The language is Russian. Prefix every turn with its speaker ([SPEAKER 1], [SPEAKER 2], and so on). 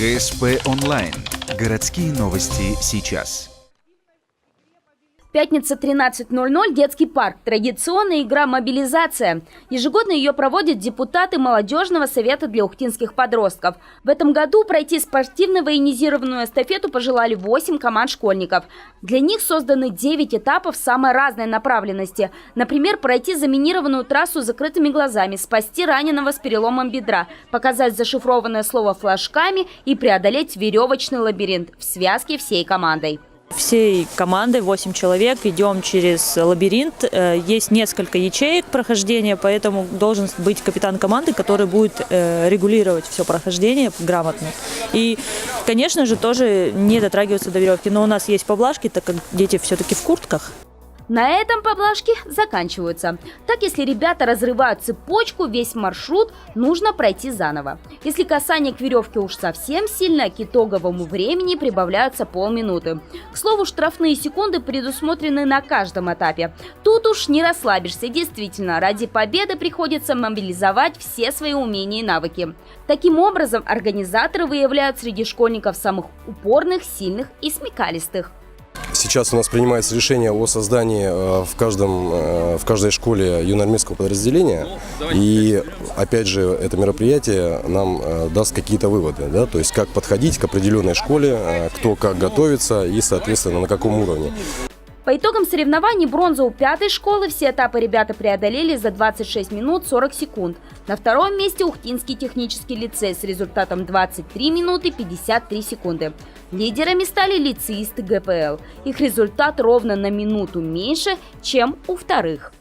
[SPEAKER 1] ГСП онлайн. Городские новости сейчас.
[SPEAKER 2] Пятница, 13:00, детский парк. Традиционная игра «Мобилизация». Ежегодно ее проводят депутаты Молодежного совета для ухтинских подростков. В этом году пройти спортивно-военизированную эстафету пожелали 8 команд школьников. Для них созданы 9 этапов самой разной направленности. Например, пройти заминированную трассу с закрытыми глазами, спасти раненого с переломом бедра, показать зашифрованное слово флажками и преодолеть веревочный лабиринт в связке всей командой.
[SPEAKER 3] Всей командой 8 человек идем через лабиринт. Есть несколько ячеек прохождения, поэтому должен быть капитан команды, который будет регулировать все прохождение грамотно. И, конечно же, тоже не дотрагиваться до веревки. Но у нас есть поблажки, так как дети все-таки в куртках.
[SPEAKER 2] На этом поблажки заканчиваются. Так, если ребята разрывают цепочку, весь маршрут нужно пройти заново. Если касание к веревке уж совсем сильно, к итоговому времени прибавляются полминуты. К слову, штрафные секунды предусмотрены на каждом этапе. Тут уж не расслабишься. Действительно, ради победы приходится мобилизовать все свои умения и навыки. Таким образом, организаторы выявляют среди школьников самых упорных, сильных и смекалистых.
[SPEAKER 4] Сейчас у нас принимается решение о создании в каждой школе юноармейского подразделения. И опять же, это мероприятие нам даст какие-то выводы, да? То есть как подходить к определенной школе, кто как готовится и, соответственно, на каком уровне.
[SPEAKER 2] По итогам соревнований бронза у 5-й школы. Все этапы ребята преодолели за 26 минут 40 секунд. На втором месте Ухтинский технический лицей с результатом 23 минуты 53 секунды. Лидерами стали лицеисты ГПЛ. Их результат ровно на минуту меньше, чем у вторых.